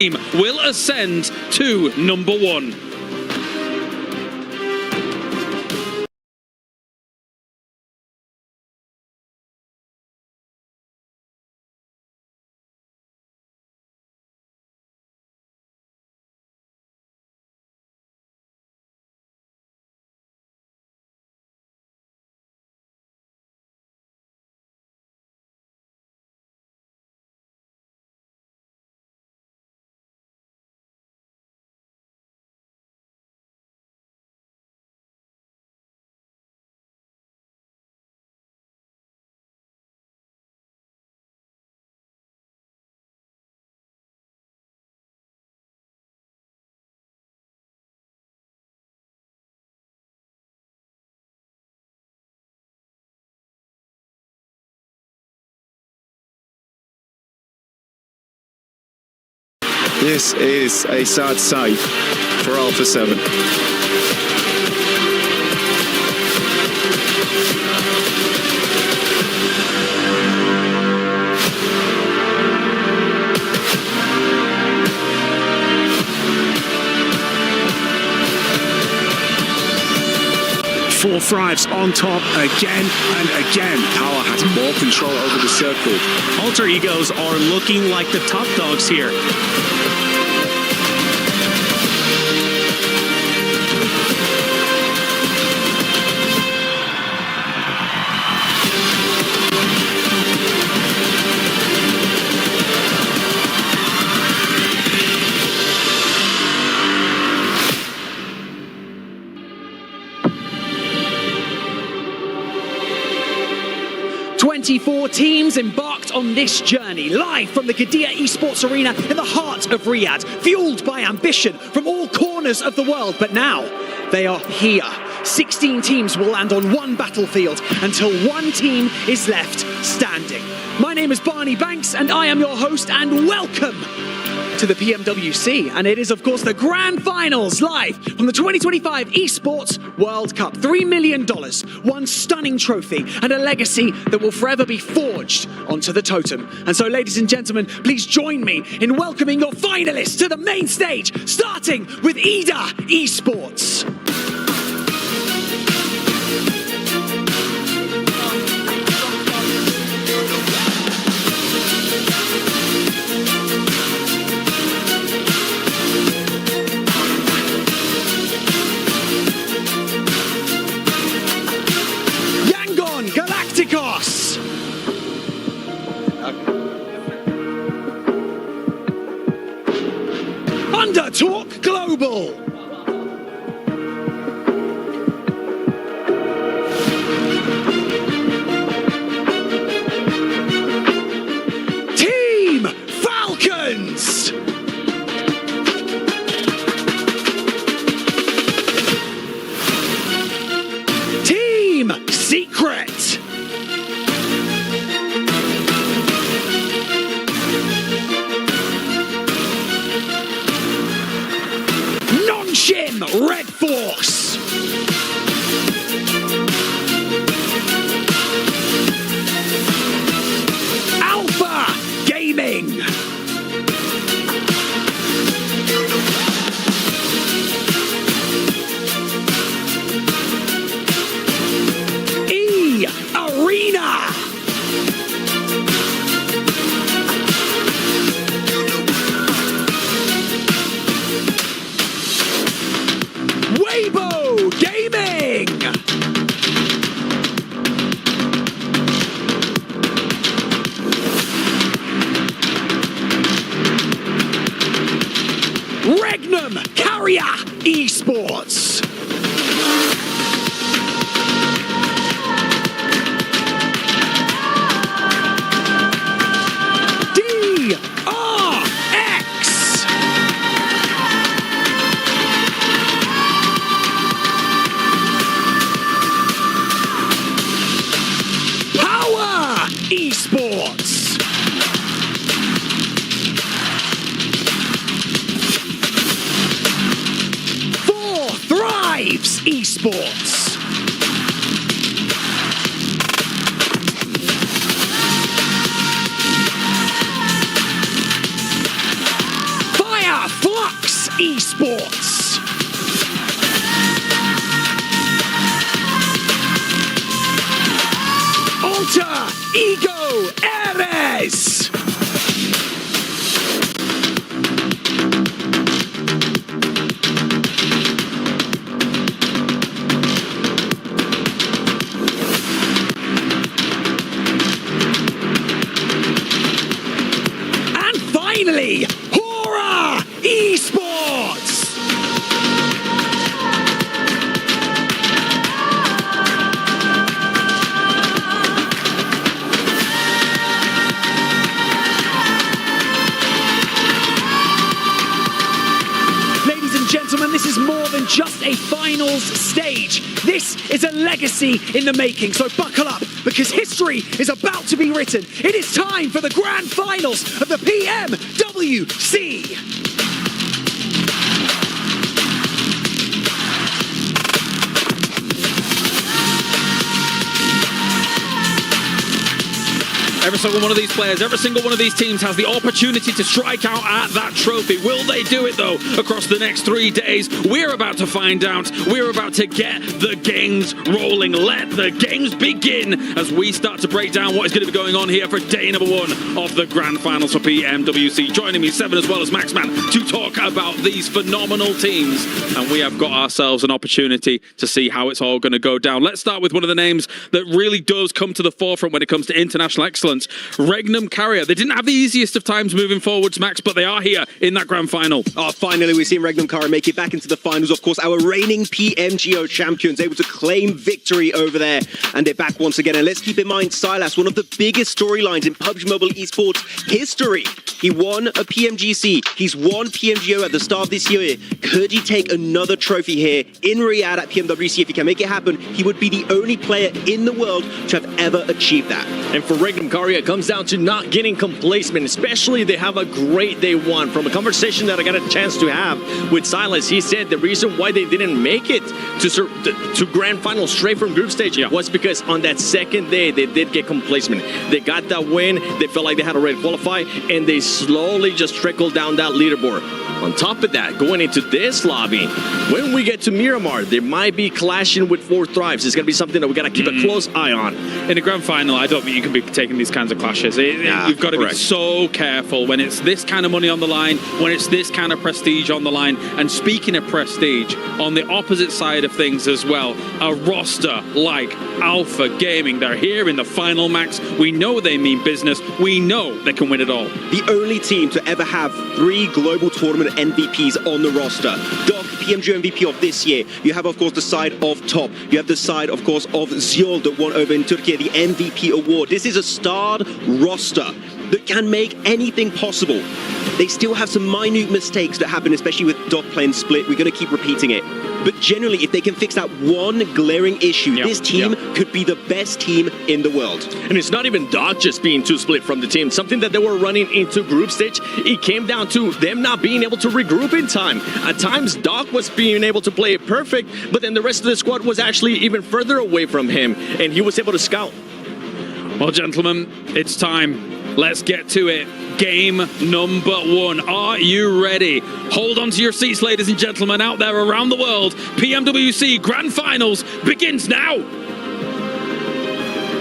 team will ascend to number 1. This is a sad sight for Alpha 7. Four Thrives on top again and again. Power has more control over the circle. Alter Egos are looking like the top dogs here. Four teams embarked on this journey, live from the Qiddiya Esports Arena in the heart of Riyadh, fueled by ambition from all corners of the world. But now they are here. 16 teams will land on one battlefield until one team is left standing. My name is Barney Banks and I am your host, and welcome to the PMWC. And it is, of course, the grand finals live from the 2025 Esports World Cup. $3 million, one stunning trophy, and a legacy that will forever be forged onto the totem. And so, ladies and gentlemen, please join me in welcoming your finalists to the main stage, starting with EWC. Talk Global. Team Falcons. Team Secret. Red Force. Alpha Gaming. E Arena. Gaming! Regnum Carrier Esports! Esports. Four Thrives Esports. Inigo Eres. And finally, Hora Esports! Ladies and gentlemen, this is more than just a finals stage. This is a legacy in the making, so buckle up, because history is about to be written. It is time for the grand finals of the PMWC. Every single one of these players, every single one of these teams has the opportunity to strike out at that trophy. Will they do it, though, across the next 3 days? We're about to find out. We're about to get the games rolling. Let the games begin as we start to break down what is going to be going on here for day number 1 of the grand finals for PMWC. Joining me, Seven, as well as Maxman, to talk about these phenomenal teams. And we have got ourselves an opportunity to see how it's all going to go down. Let's start with one of the names that really does come to the forefront when it comes to international excellence. Regnum Carrier. They didn't have the easiest of times moving forwards, Max, but they are here in that grand final. Oh, finally, we've seen Regnum Carrier make it back into the finals. Of course, our reigning PMGO champions able to claim victory over there. And they're back once again. And let's keep in mind, Silas, one of the biggest storylines in PUBG Mobile Esports history. He won a PMGC. He's won PMGO at the start of this year. Could he take another trophy here in Riyadh at PMWC? If he can make it happen, he would be the only player in the world to have ever achieved that. And for Regnum Carrier, it comes down to not getting complacent, especially they have a great day 1. From a conversation that I got a chance to have with Silas, he said the reason why they didn't make it to grand final straight from group stage was because on that second day they did get complacent. They got that win, they felt like they had already qualified, and they slowly just trickled down that leaderboard. On top of that, going into this lobby, when we get to Miramar, they might be clashing with 4 Thrives. It's going to be something that we got to keep a close eye on. In a grand final, I don't think you can be taking these kinds of clashes. You've got to be so careful when it's this kind of money on the line, when it's this kind of prestige on the line. And speaking of prestige, on the opposite side of things as well, a roster like Alpha Gaming, they're here in the final, Max. We know they mean business. We know they can win it all. The only team to ever have 3 global tournament MVPs on the roster. Doc, PMGO MVP of this year. You have, of course, the side of Top. You have the side, of course, of Ziol that won over in Turkey the MVP award. This is a starred roster that can make anything possible. They still have some minute mistakes that happen, especially with Doc playing split. We're going to keep repeating it. But generally, if they can fix that one glaring issue, this team could be the best team in the world. And it's not even Doc just being too split from the team. Something that they were running into group stage, it came down to them not being able to regroup in time. At times, Doc was being able to play it perfect, but then the rest of the squad was actually even further away from him, and he was able to scout. Well, gentlemen, it's time. Let's get to it. Game number 1. Are you ready? Hold on to your seats, ladies and gentlemen, out there around the world. PMWC Grand Finals begins now.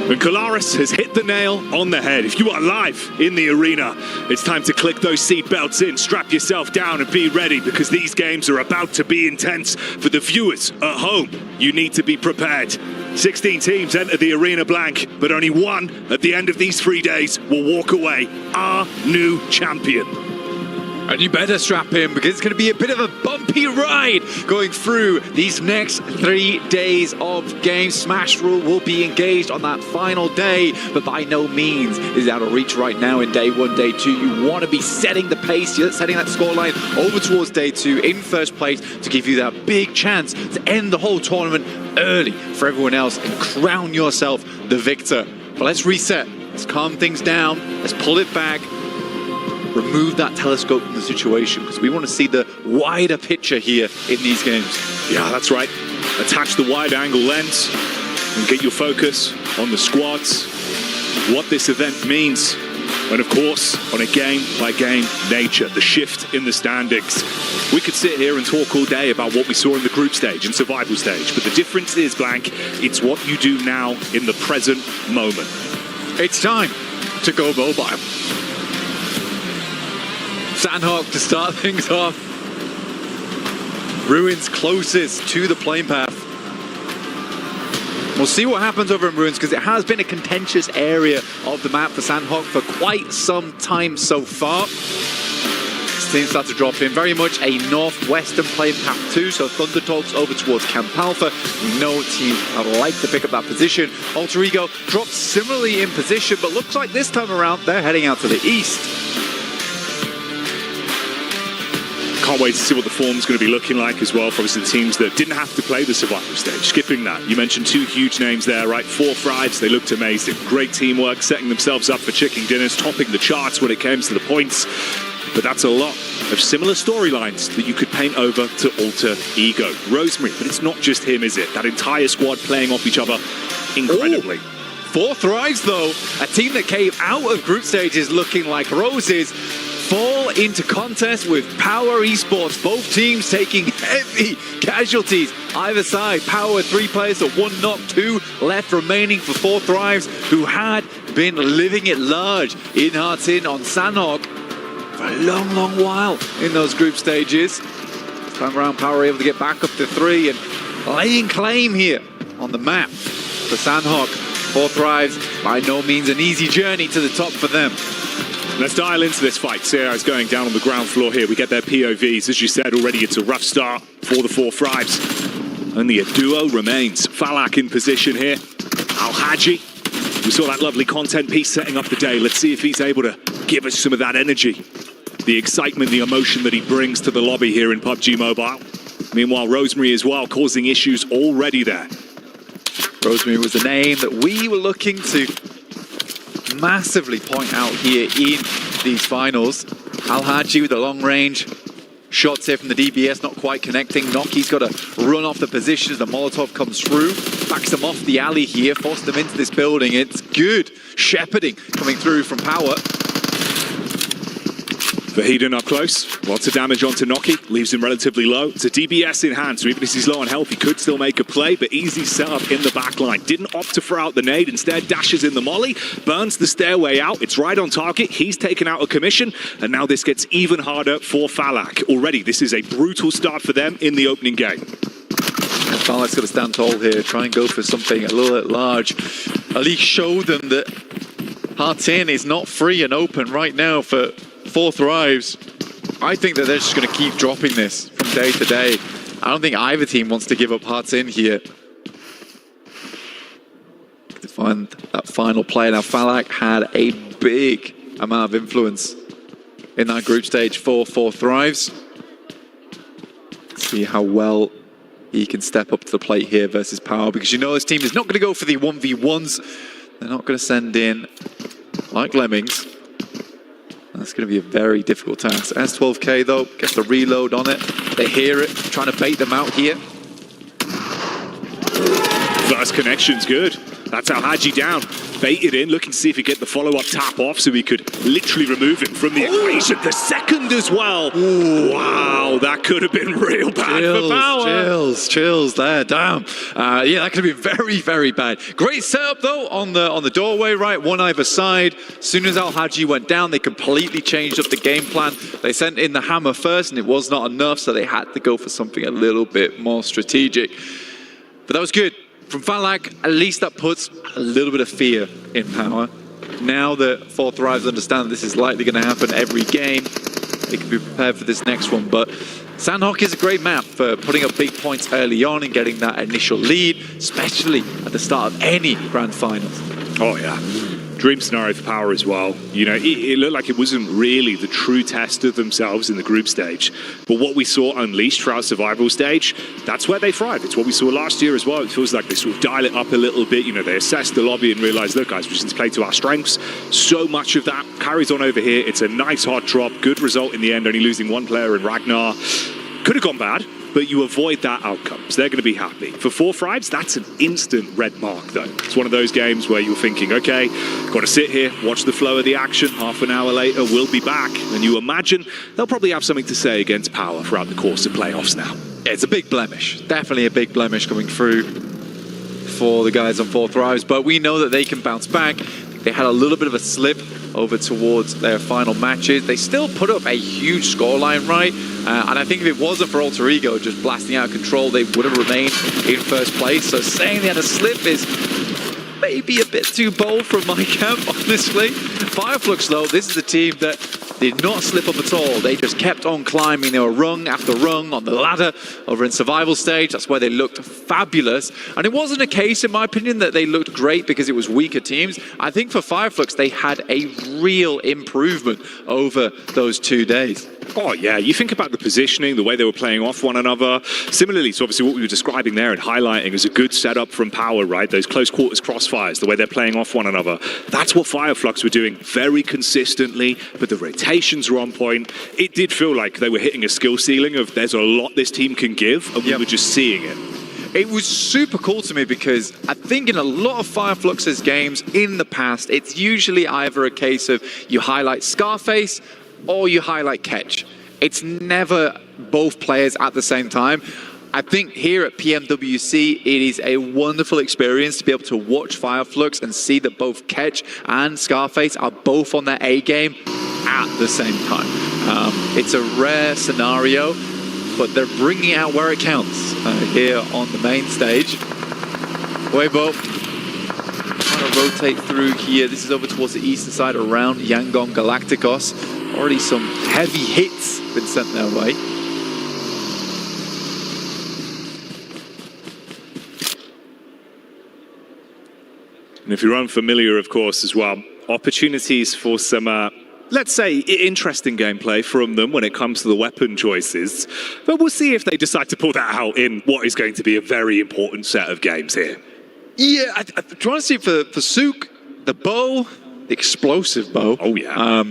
And Colaris has hit the nail on the head. If you are live in the arena, it's time to click those seatbelts in, strap yourself down and be ready, because these games are about to be intense. For the viewers at home, you need to be prepared. 16 teams enter the arena blank, but only one at the end of these 3 days will walk away our new champion. And you better strap in, because it's going to be a bit of a bumpy ride going through these next 3 days of games. Smash Rule will be engaged on that final day, but by no means is out of reach right now in day 1, day 2. You want to be setting the pace, setting that scoreline over towards day 2 in first place to give you that big chance to end the whole tournament early for everyone else and crown yourself the victor. But let's reset, let's calm things down, let's pull it back. Remove that telescope from the situation, because we want to see the wider picture here in these games. Yeah, that's right. Attach the wide angle lens and get your focus on the squads, what this event means, and of course, on a game-by-game nature, the shift in the standings. We could sit here and talk all day about what we saw in the group stage and survival stage, but the difference is, Blank, it's what you do now in the present moment. It's time to go mobile. Sandhawk to start things off. Ruins closest to the plane path. We'll see what happens over in Ruins, because it has been a contentious area of the map for Sandhawk for quite some time so far. Teams start to drop in, very much a northwestern plane path too, so Thunder Talks over towards Camp Alpha. We know teams would like to pick up that position. Alter Ego drops similarly in position, but looks like this time around they're heading out to the east. Can't wait to see what the form's going to be looking like as well for obviously the teams that didn't have to play the survival stage. Skipping that, you mentioned two huge names there, right? 4 Thrives, they looked amazing. Great teamwork, setting themselves up for chicken dinners, topping the charts when it comes to the points. But that's a lot of similar storylines that you could paint over to Alter Ego. Rosemary, but it's not just him, is it? That entire squad playing off each other incredibly. Ooh. 4 Thrives, though. A team that came out of group stages looking like roses fall into contest with Power Esports. Both teams taking heavy casualties either side. Power 3 players, so 1 knock, 2 left remaining for 4 Thrives, who had been living it large in Hearts In on Sandhawk for a long while in those group stages. This time around, Power able to get back up to 3 and laying claim here on the map for Sandhawk. 4 Thrives, by no means an easy journey to the top for them. Let's dial into this fight. Sierra's going down on the ground floor here. We get their POVs. As you said already, it's a rough start for the 4 Thrives. Only a duo remains. Falak in position here. Al-Haji. We saw that lovely content piece setting up the day. Let's see if he's able to give us some of that energy. The excitement, the emotion that he brings to the lobby here in PUBG Mobile. Meanwhile, Rosemary as well, causing issues already there. Rosemary was a name that we were looking to massively point out here in these finals. Al-Haji with the long range shots here from the DBS, not quite connecting. Noki's got to run off the position as the Molotov comes through. Backs him off the alley here, forced them into this building. It's good shepherding coming through from Power. Vahidon up close, lots of damage onto Noki, leaves him relatively low. It's a DBS in hand, so even if he's low on health, he could still make a play, but easy setup in the back line. Didn't opt to throw out the nade, instead dashes in the molly, burns the stairway out, it's right on target, he's taken out a commission, and now this gets even harder for Falak. Already, this is a brutal start for them in the opening game. Falak's got to stand tall here, try and go for something a little bit large. At least show them that Hearts In is not free and open right now for 4 Thrives. I think that they're just going to keep dropping this from day to day. I don't think either team wants to give up Hearts In here. To find that final play. Now, Falak had a big amount of influence in that group stage for 4 Thrives. See how well he can step up to the plate here versus Power, because you know this team is not going to go for the 1v1s. They're not going to send in like lemmings. That's going to be a very difficult task. S12K though, gets the reload on it. They hear it, trying to bait them out here. First connection's good. That's Al-Haji down. Baited in, looking to see if he could get the follow-up tap off so he could literally remove him from the equation. The second as well. Ooh. Wow, that could have been real bad for Power. Chills there, damn. Yeah, that could have been very bad. Great setup though on the doorway, right? One either side. As soon as Al-Haji went down, they completely changed up the game plan. They sent in the hammer first and it was not enough, so they had to go for something a little bit more strategic. But that was good. From Falak, at least that puts a little bit of fear in Power. Now that 4 Thrives understand that this is likely going to happen every game, they can be prepared for this next one. But Sandhawk is a great map for putting up big points early on and getting that initial lead, especially at the start of any grand finals. Oh yeah. Dream scenario for Power as well. You know, it looked like it wasn't really the true test of themselves in the group stage. But what we saw unleashed throughout survival stage, that's where they thrive. It's what we saw last year as well. It feels like they sort of dial it up a little bit. You know, they assess the lobby and realize, look guys, we just need to play to our strengths. So much of that carries on over here. It's a nice hard drop. Good result in the end, only losing 1 player in Ragnar. Could have gone bad, but you avoid that outcome, so they're going to be happy. For 4 Thrives, that's an instant red mark, though. It's one of those games where you're thinking, okay, got to sit here, watch the flow of the action. Half an hour later, we'll be back. And you imagine they'll probably have something to say against Power throughout the course of playoffs now. Yeah, it's a big blemish. Definitely a big blemish coming through for the guys on 4 Thrives, but we know that they can bounce back. They They had a little bit of a slip over towards their final matches. They still put up a huge scoreline, right? And I think if it wasn't for Alter Ego just blasting out of control, they would have remained in first place. So saying they had a slip is maybe a bit too bold from my camp, honestly. Fireflux, though, this is a team that did not slip up at all. They just kept on climbing. They were rung after rung on the ladder over in survival stage. That's why they looked fabulous. And it wasn't a case, in my opinion, that they looked great because it was weaker teams. I think for Fireflux, they had a real improvement over those 2 days. Oh, yeah. You think about the positioning, the way they were playing off one another. Similarly to obviously what we were describing there and highlighting as a good setup from Power, right? Those close quarters crossfires, the way they're playing off one another. That's what Fireflux were doing very consistently, but the rotations were on point. It did feel like they were hitting a skill ceiling of there's a lot this team can give, and we were just seeing it. It was super cool to me because I think in a lot of Fireflux's games in the past, it's usually either a case of you highlight Scarface or you highlight Ketch. It's never both players at the same time. I think here at PMWC, it is a wonderful experience to be able to watch Fireflux and see that both Ketch and Scarface are both on their A game at the same time. It's a rare scenario, but they're bringing out where it counts here on the main stage. Weibo trying to rotate through here. This is over towards the eastern side around Yangon Galacticos. Already some heavy hits been sent their way. And if you're unfamiliar, of course, as well, opportunities for some, let's say, interesting gameplay from them when it comes to the weapon choices. But we'll see if they decide to pull that out in what is going to be a very important set of games here. Yeah, I'm trying to see for Sook, the bow, the explosive bow. Oh, yeah.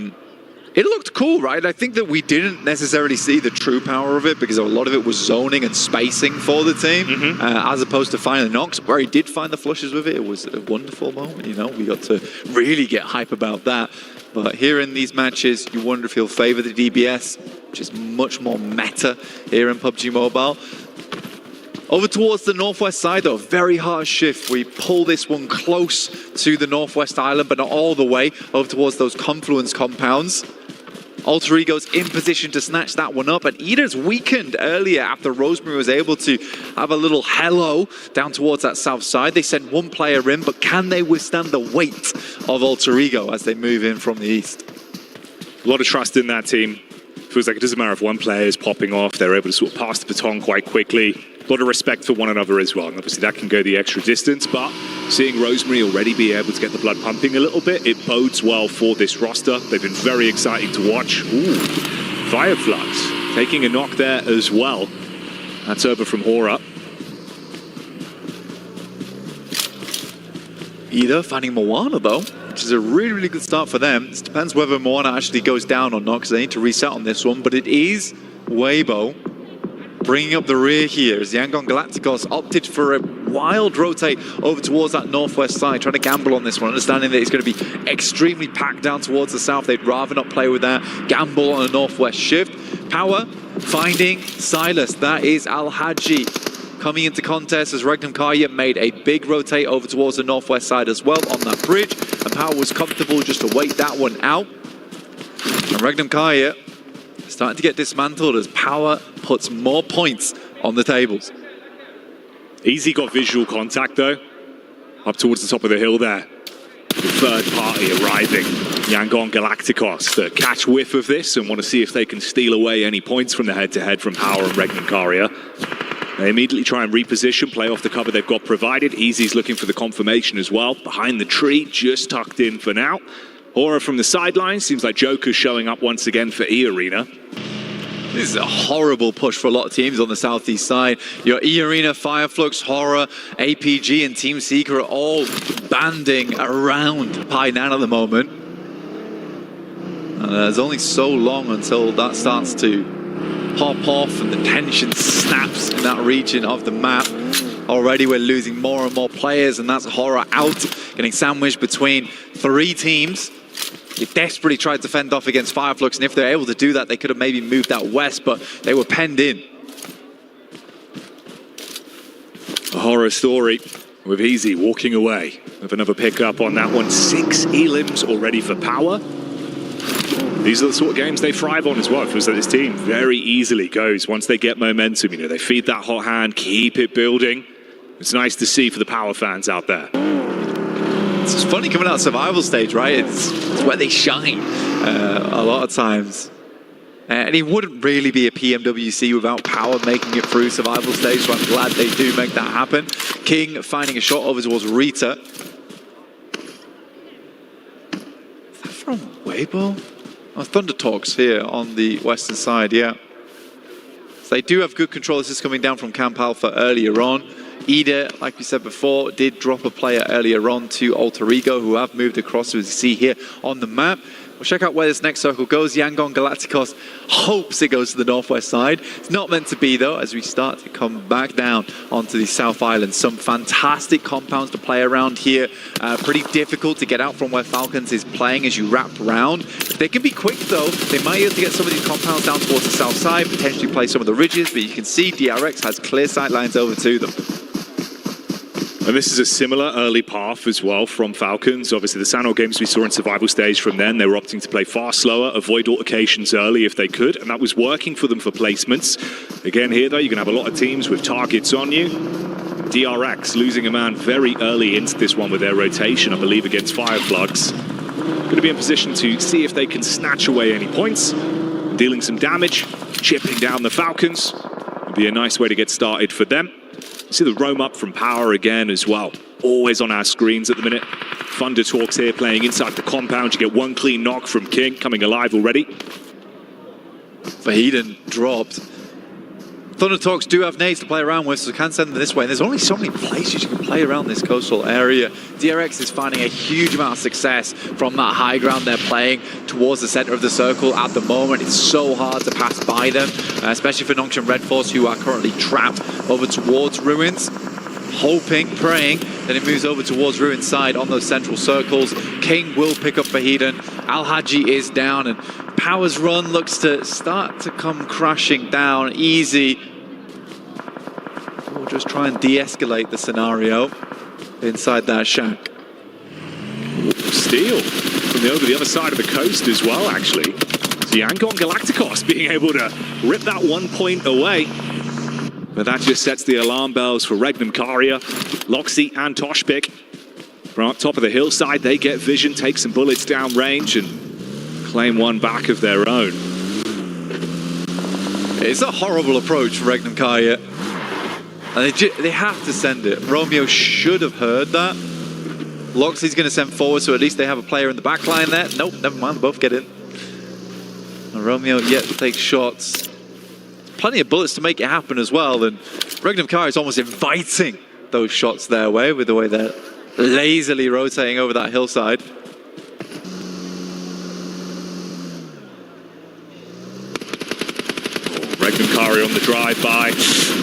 It looked cool, right? I think that we didn't necessarily see the true power of it because a lot of it was zoning and spacing for the team, as opposed to finding the knocks. Where he did find the flushes with it, it was a wonderful moment. You know, we got to really get hype about that. But here in these matches, you wonder if he'll favor the DBS, which is much more meta here in PUBG Mobile. Over towards the northwest side, though, very hard shift. We pull this one close to the northwest island, but not all the way over towards those confluence compounds. Alter Ego's in position to snatch that one up, and Eda's weakened earlier after Rosemary was able to have a little hello down towards that south side. They sent one player in, but can they withstand the weight of Alter Ego as they move in from the east? A lot of trust in that team. Feels like it doesn't matter if one player is popping off, they're able to sort of pass the baton quite quickly. A lot of respect for one another as well, and obviously that can go the extra distance, but seeing Rosemary already be able to get the blood pumping a little bit, it bodes well for this roster. They've been very exciting to watch. Ooh, Fireflux taking a knock there as well. That's over from Hora. Eda finding Moana, though, which is a really, really good start for them. It depends whether Moana actually goes down or not, because they need to reset on this one, but it is Weibo bringing up the rear here as Yangon Galacticos opted for a wild rotate over towards that northwest side, trying to gamble on this one, understanding that it's going to be extremely packed down towards the south. They'd rather not play with that, gamble on a northwest shift. Power finding Silas. That is Al-Haji coming into contest as Regnum Karya made a big rotate over towards the northwest side as well on that bridge, and Power was comfortable just to wait that one out. And Regnum Karya starting to get dismantled as Power puts more points on the tables. Easy got visual contact though, up towards the top of the hill there. The third party arriving, Yangon Galacticos, to catch whiff of this and want to see if they can steal away any points from the head-to-head from Power and Regnum Karya. They immediately try and reposition, play off the cover they've got provided. Easy's looking for the confirmation as well. Behind the tree, just tucked in for now. Hora from the sidelines, seems like Joker's showing up once again for E-Arena. This is a horrible push for a lot of teams on the southeast side. Your E-Arena, Fireflux, Hora, APG and Team Seeker are all banding around Painan at the moment. And there's only so long until that starts to pop off and the tension snaps in that region of the map. Already we're losing more and more players, and that's Hora out, getting sandwiched between 3 teams. They desperately tried to fend off against Fireflux, and if they're able to do that, they could have maybe moved out west, but they were penned in. A horror story. With Easy walking away with another pickup on that one. 6 elims already for Power. These are the sort of games they thrive on as well. It feels like this team very easily goes once they get momentum. You know, they feed that hot hand, keep it building. It's nice to see for the Power fans out there. It's just funny coming out of survival stage, right? It's where they shine a lot of times. And he wouldn't really be a PMWC without Power making it through survival stage, so I'm glad they do make that happen. King finding a shot over towards Rita. Is that from Weibo? Oh, Thunder Talks here on the western side, yeah. So they do have good control. This is coming down from Camp Alpha earlier on. Ida, like we said before, did drop a player earlier on to Alter Ego, who have moved across, as you see here on the map. We'll check out where this next circle goes. Yangon Galacticos hopes it goes to the northwest side. It's not meant to be, though, as we start to come back down onto the South Island. Some fantastic compounds to play around here. Pretty difficult to get out from where Falcons is playing as you wrap around. They can be quick, though. They might be able to get some of these compounds down towards the south side, potentially play some of the ridges, but you can see DRX has clear sight lines over to them. And this is a similar early path as well from Falcons. Obviously, the Sanor games we saw in survival stage from then, they were opting to play far slower, avoid altercations early if they could, and that was working for them for placements. Again, here, though, you can have a lot of teams with targets on you. DRX losing a man very early into this one with their rotation, I believe, against Fireflugs. Going to be in position to see if they can snatch away any points, dealing some damage, chipping down the Falcons. Would be a nice way to get started for them. See the roam up from Power again as well. Always on our screens at the minute. Thunder Talks here playing inside the compound. You get one clean knock from King, coming alive already. Vahiden dropped. Thunder Talks do have nades to play around with, so you can send them this way. And there's only so many places you can play around this coastal area. DRX is finding a huge amount of success from that high ground they're playing towards the center of the circle at the moment. It's so hard to pass by them, especially for Nongshim Red Force, who are currently trapped over towards Ruins. Hoping, praying that it moves over towards Ruins side on those central circles. King will pick up Vahiden. Al-Haji is down, and Power's run looks to start to come crashing down. Easy. We'll just try and de-escalate the scenario inside that shack. Steal from over the other side of the coast as well, actually. So Yangon Galacticos being able to rip that 1 point away. But that just sets the alarm bells for Regnum Karia, Loxy and Toshpik. From up top of the hillside, they get vision, take some bullets down range and claim one back of their own. It's a horrible approach for Regnum Karia. And they have to send it. Romeo should have heard that. Loxy's going to send forward, so at least they have a player in the back line there. Nope, never mind, both get in. And Romeo yet to take shots. Plenty of bullets to make it happen as well, and Regnum Karia is almost inviting those shots their way with the way they're lazily rotating over that hillside. Regnum Karia on the drive-by.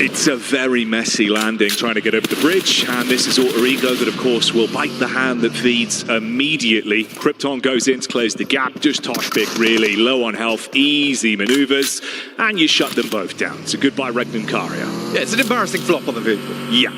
It's a very messy landing trying to get over the bridge, and this is Alter Ego that, of course, will bite the hand that feeds immediately. Krypton goes in to close the gap. Just Toshpik, really low on health, easy maneuvers, and you shut them both down. So goodbye, Regnum Karia. Yeah, it's an embarrassing flop on the vehicle. Yeah.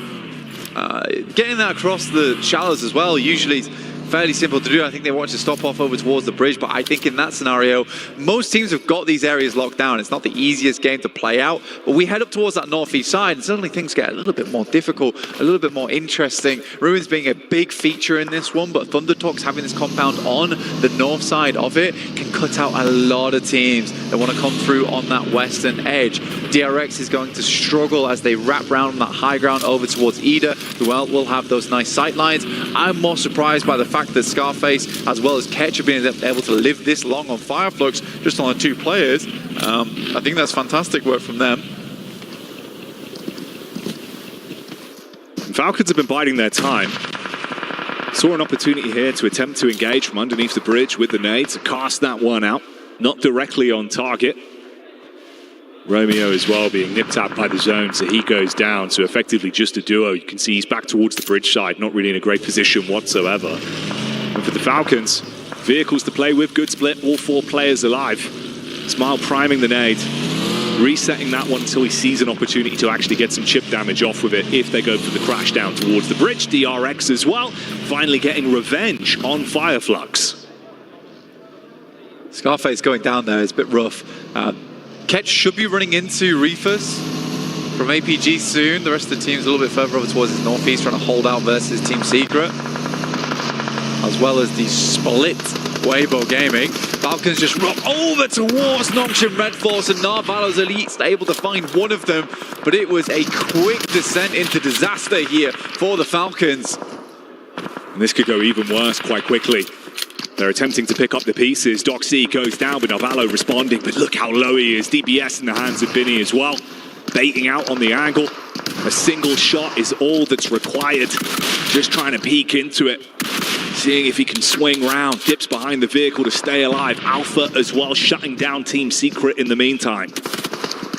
Getting that across the shallows as well, usually fairly simple to do. I think they want to stop off over towards the bridge, but I think in that scenario, most teams have got these areas locked down. It's not the easiest game to play out, but we head up towards that northeast side, and suddenly things get a little bit more difficult, a little bit more interesting. Ruins being a big feature in this one, but Thunder Talks having this compound on the north side of it can cut out a lot of teams that want to come through on that western edge. DRX is going to struggle as they wrap around that high ground over towards Ida, who will have those nice sight lines. I'm more surprised by the fact that Scarface, as well as Ketch, have been able to live this long on Fireflux, just on the 2 players. I think that's fantastic work from them. Falcons have been biding their time. Saw an opportunity here to attempt to engage from underneath the bridge with the nade to cast that one out. Not directly on target. Romeo as well being nipped out by the zone, so he goes down. So effectively just a duo. You can see he's back towards the bridge side, not really in a great position whatsoever. And for the Falcons, vehicles to play with, good split, all 4 players alive. Smile priming the nade. resetting that one until he sees an opportunity to actually get some chip damage off with it if they go for the crash down towards the bridge. DRX as well, finally getting revenge on Fireflux. Scarface going down there is a bit rough. Ketch should be running into Reefers from APG soon. The rest of the team's a little bit further over towards his northeast, trying to hold out versus Team Secret, as well as the split Weibo Gaming. Falcons just rock over towards Nongshin Red Force, and Narvalo's Elite's able to find one of them, but it was a quick descent into disaster here for the Falcons. And this could go even worse quite quickly. They're attempting to pick up the pieces. Doc C goes down with Narvalo responding, but look how low he is. DBS in the hands of Binny as well, baiting out on the angle. A single shot is all that's required. Just trying to peek into it, seeing if he can swing round. Dips behind the vehicle to stay alive. Alpha as well, shutting down Team Secret in the meantime.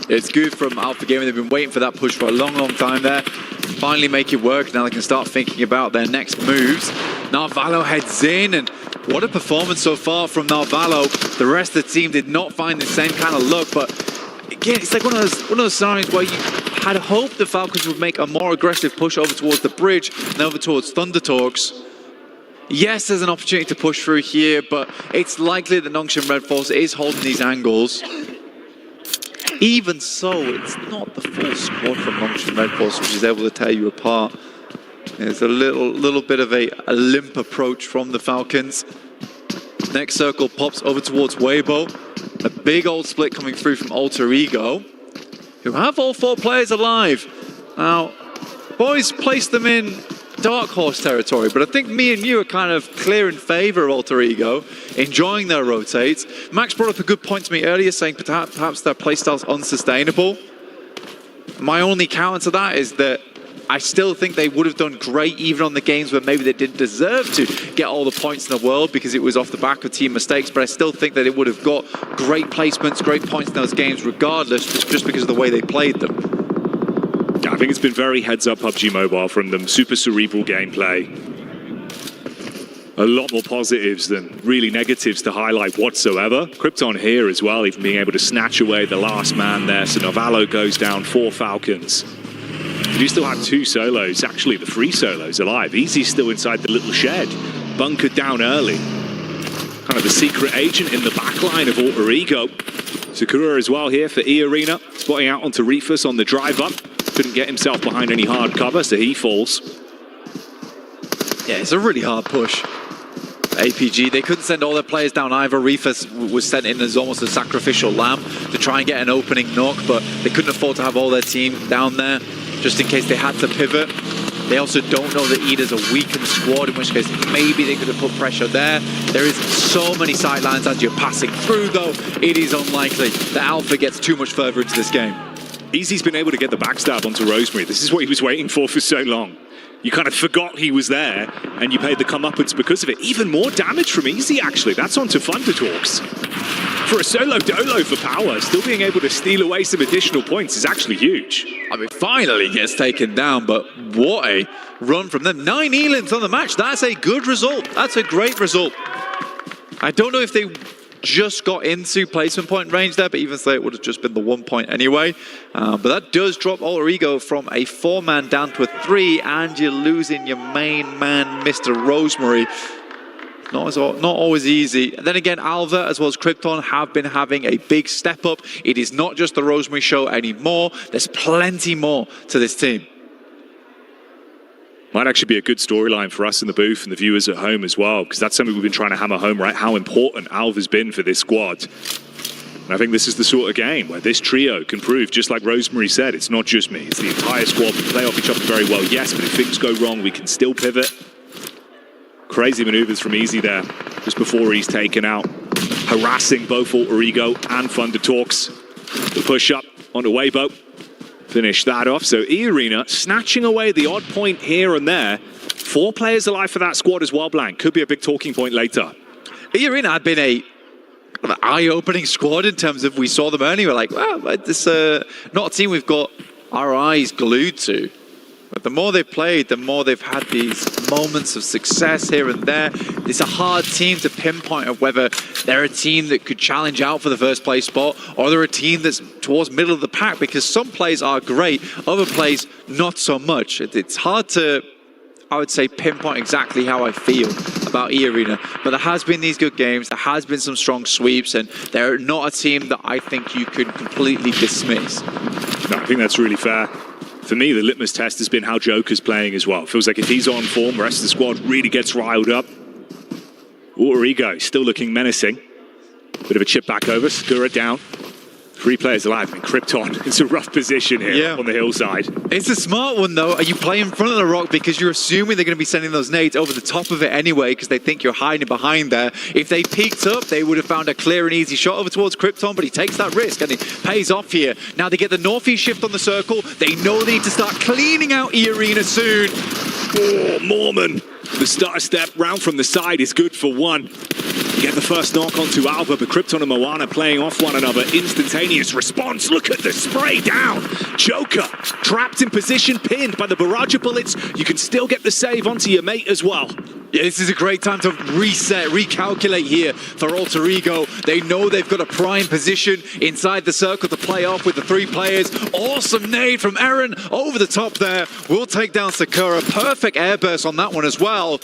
It's good from Alpha Gaming. They've been waiting for that push for a long, long time there. Finally make it work. Now they can start thinking about their next moves. Narvalo heads in, and what a performance so far from Narvalo. The rest of the team did not find the same kind of look, but again, it's like one of those scenarios where you had hoped the Falcons would make a more aggressive push over towards the bridge and over towards Thundertalks. Yes, there's an opportunity to push through here, but it's likely that Nongshin Red Force is holding these angles. Even so, it's not the full squad from Nongshin Red Force which is able to tear you apart. There's a little bit of a limp approach from the Falcons. Next circle pops over towards Weibo. A big old split coming through from Alter Ego, who have all 4 players alive. Now, boys place them in Dark Horse territory, but I think me and you are kind of clear in favor of Alter Ego, enjoying their rotates. Max brought up a good point to me earlier, saying perhaps their playstyle's unsustainable. My only counter to that is that I still think they would have done great even on the games where maybe they didn't deserve to get all the points in the world because it was off the back of team mistakes, but I still think that it would have got great placements, great points in those games regardless, just because of the way they played them. Yeah, I think it's been very heads-up PUBG Mobile from them. Super cerebral gameplay. A lot more positives than really negatives to highlight whatsoever. Krypton here as well, even being able to snatch away the last man there. So Narvalo goes down 4 Falcons. You do still have 2 solos, actually the 3 solos alive. Easy's still inside the little shed, bunkered down early. Kind of the secret agent in the back line of Alter Ego. Sakura as well here for E-Arena, spotting out onto Reefus on the drive up. Couldn't get himself behind any hard cover, so he falls. Yeah, it's a really hard push. APG, they couldn't send all their players down either. Reefus was sent in as almost a sacrificial lamb to try and get an opening knock, but they couldn't afford to have all their team down there just in case they had to pivot. They also don't know that Ida's a weakened squad, in which case maybe they could have put pressure there. There is so many sidelines as you're passing through, though. It is unlikely that Alpha gets too much further into this game. Easy's been able to get the backstab onto Rosemary. This is what he was waiting for so long. You kind of forgot he was there, and you paid the comeuppance because of it. Even more damage from Easy, actually. That's onto Thundertalks. For a solo dolo for power, still being able to steal away some additional points is actually huge. I mean, finally gets taken down, but what a run from them. 9 elims on the match. That's a good result. That's a great result. I don't know if they just got into placement point range there, but even so, it would have just been the 1 point anyway. But that does drop Alter Ego from a 4-man down to a 3, and you're losing your main man, Mr. Rosemary. Not always easy. And then again, Alva as well as Krypton have been having a big step up. It is not just the Rosemary show anymore. There's plenty more to this team. Might actually be a good storyline for us in the booth and the viewers at home as well, because that's something we've been trying to hammer home, right? How important Alva's been for this squad. And I think this is the sort of game where this trio can prove, just like Rosemary said, it's not just me, it's the entire squad. We play off each other very well, yes, but if things go wrong, we can still pivot. Crazy maneuvers from Easy there, just before he's taken out. Harassing both Alter Ego and Thundertalks. The push up onto Weibo. Finish that off. So E-Arena snatching away the odd point here and there. 4 players alive for that squad as well, Blank. Could be a big talking point later. E-Arena had been a kind of eye-opening squad in terms of we saw them earlier. We're like, wow, this not a team we've got our eyes glued to. But the more they've played, the more they've had these moments of success here and there. It's a hard team to pinpoint of whether they're a team that could challenge out for the first place spot or they're a team that's towards middle of the pack, because some plays are great, other plays not so much. It's hard to, I would say, pinpoint exactly how I feel about E-Arena, but there has been these good games, there has been some strong sweeps, and they're not a team that I think you could completely dismiss. No, I think that's really fair. For me, the litmus test has been how Joker's playing as well. Feels like if he's on form, the rest of the squad really gets riled up. URDU still looking menacing. Bit of a chip back over, Conqueror down. 3 players alive. I mean, Krypton, it's a rough position here on the hillside. It's a smart one, though. You play in front of the rock because you're assuming they're going to be sending those nades over the top of it anyway, because they think you're hiding behind there. If they peeked up, they would have found a clear and easy shot over towards Krypton, but he takes that risk and it pays off here. Now they get the northeast shift on the circle. They know they need to start cleaning out E-Arena soon. Oh, Mormon. The starter step round from the side is good for 1. Get the first knock onto Alba, but Krypton and Moana playing off one another. Instantaneous response. Look at the spray down. Joker trapped in position, pinned by the barrage of bullets. You can still get the save onto your mate as well. Yeah, this is a great time to reset, recalculate here for Alter Ego. They know they've got a prime position inside the circle to play off with the 3 players. Awesome nade from Aaron over the top there. We'll take down Sakura. Perfect airburst on that one as well.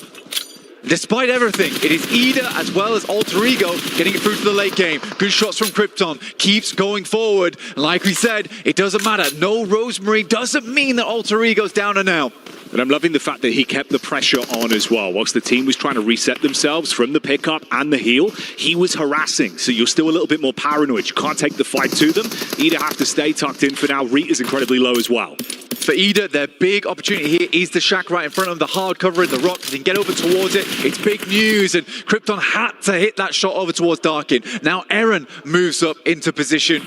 Despite everything, it is Ida as well as Alter Ego getting it through to the late game. Good shots from Krypton, keeps going forward. Like we said, it doesn't matter. No Rosemary doesn't mean that Alter Ego's down and out. But I'm loving the fact that he kept the pressure on as well. Whilst the team was trying to reset themselves from the pickup and the heal, he was harassing. So you're still a little bit more paranoid. You can't take the fight to them. Ida have to stay tucked in for now. Rita's incredibly low as well. For Ida, their big opportunity here is the shack right in front of the hard cover in the rock. They can get over towards it. It's big news, and Krypton had to hit that shot over towards Darkin. Now Aaron moves up into position.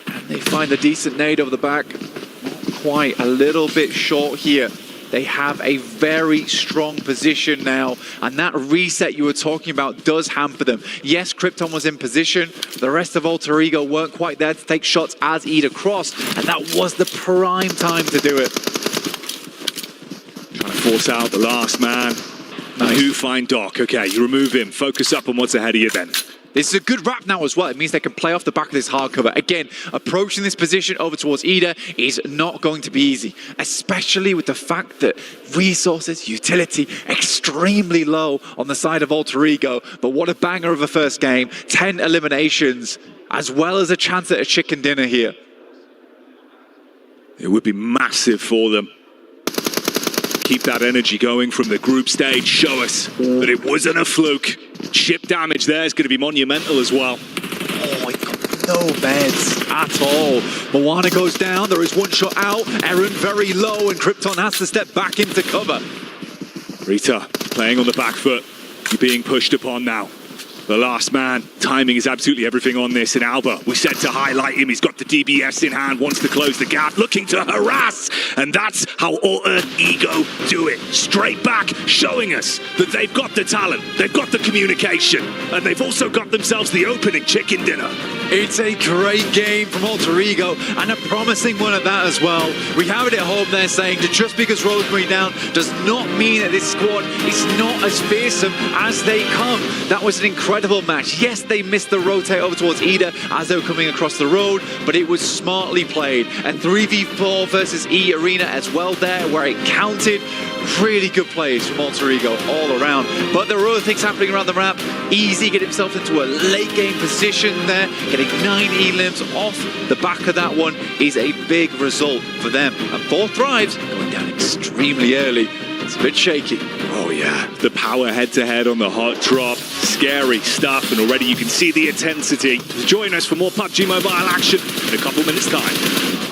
And they find a decent nade over the back. Not quite, a little bit short here. They have a very strong position now, and that reset you were talking about does hamper them. Yes, Krypton was in position. The rest of Alter Ego weren't quite there to take shots as Ida crossed, and that was the prime time to do it. Trying to force out the last man. Nice. Who find Doc? Okay, you remove him. Focus up on what's ahead of you then. This is a good wrap now as well. It means they can play off the back of this hard cover. Again, approaching this position over towards Ida is not going to be easy, especially with the fact that resources, utility, extremely low on the side of Alter Ego. But what a banger of a first game. 10 eliminations, as well as a chance at a chicken dinner here. It would be massive for them. Keep that energy going from the group stage. Show us that it wasn't a fluke. Chip damage there is going to be monumental as well. Oh, he got no beds at all. Moana goes down. There is one shot out. Aaron very low, and Krypton has to step back into cover. Rita playing on the back foot. You're being pushed upon now. The last man. Timing is absolutely everything on this. And Alba, we said to highlight him. He's got the DBS in hand, wants to close the gap, looking to harass. And that's how Alter Ego do it. Straight back, showing us that they've got the talent, they've got the communication, and they've also got themselves the opening chicken dinner. It's a great game from Alter Ego, and a promising one at that as well. We have it at home there saying that just because Rosemary down does not mean that this squad is not as fearsome as they come. That was an incredible match. Yes, they missed the rotate over towards Ida as they were coming across the road, but it was smartly played. And 3v4 versus E-Arena as well there, where it counted. Really good plays from Alter Ego all around. But there were other things happening around the map. Easy get himself into a late game position there. Getting 9 E-Limbs off the back of that one is a big result for them. And 4 Thrives going down extremely early. It's a bit shaky. Oh yeah, the power head-to-head on the hot drop. Scary stuff, and already you can see the intensity. Join us for more PUBG Mobile action in a couple minutes' time.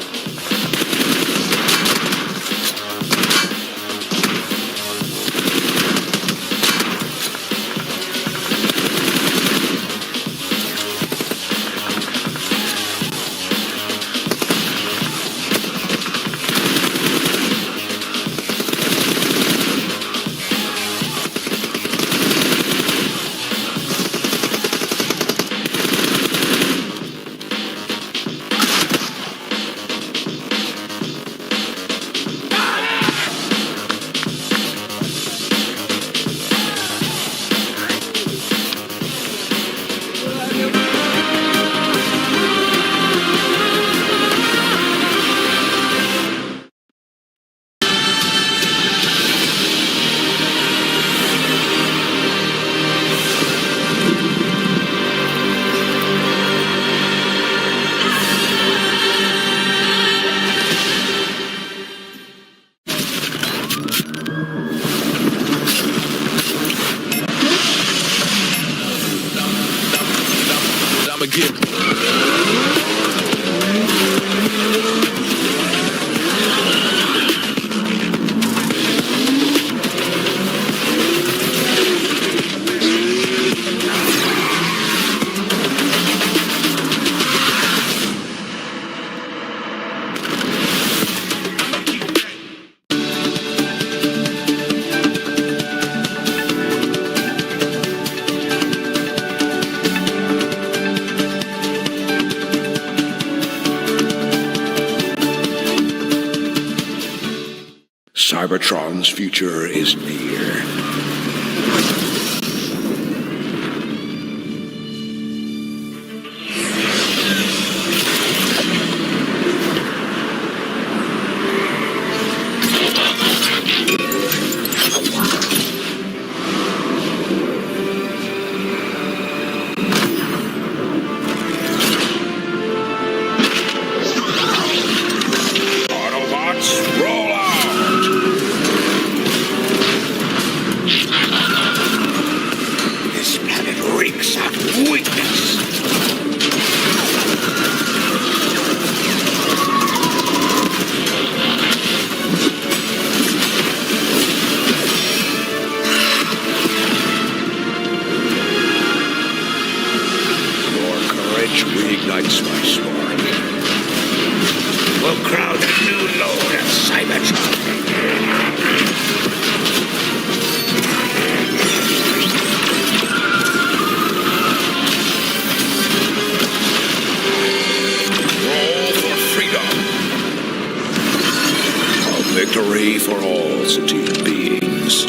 time again. Cybertron's future is near. Autobots, roll out! This planet reeks of weakness. Your courage reignites my spark. We'll crowd a new load of Cybertron. Victory for all sentient beings.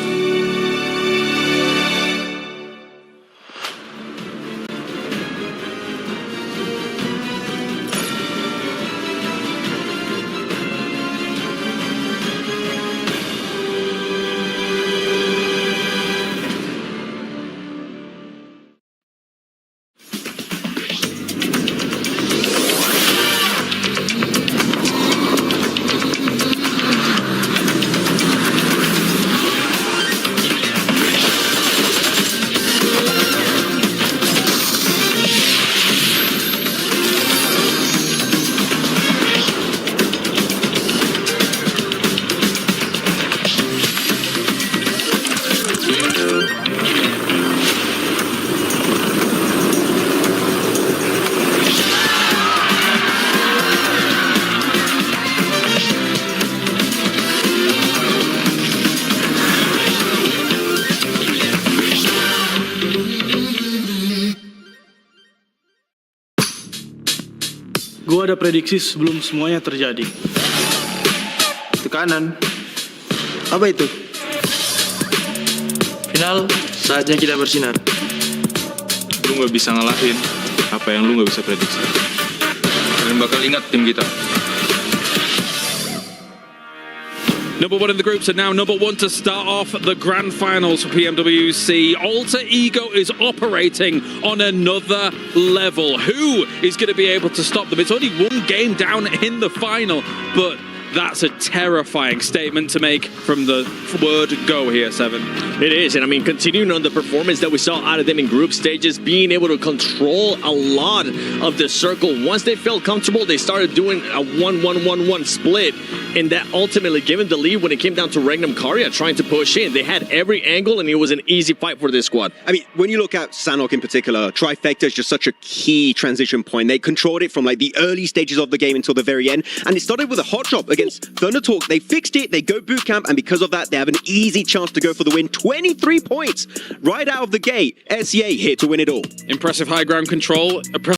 Gue ada prediksi sebelum semuanya terjadi. Tekanan. Apa itu? Final, saatnya kita bersinar. Lu nggak bisa ngalahin apa yang lu nggak bisa prediksi. Kalian bakal ingat tim kita. Number one in the groups and now number one to start off the grand finals for PMWC. Alter Ego is operating on another level. Who is going to be able to stop them? It's only one game down in the final, but that's a terrifying statement to make from the word go here, Seven. It is, and I mean, continuing on the performance that we saw out of them in group stages, being able to control a lot of the circle. Once they felt comfortable, they started doing a 1-1-1-1 split, and that ultimately gave them the lead when it came down to Regnum Karya trying to push in. They had every angle, and it was an easy fight for this squad. I mean, when you look at Sanok in particular, Trifecta is just such a key transition point. They controlled it from like the early stages of the game until the very end, and it started with a hot drop against Thunder Talk. They fixed it, they go boot camp, and because of that, they have an easy chance to go for the win. 23 points right out of the gate. SEA here to win it all. Impressive high ground control.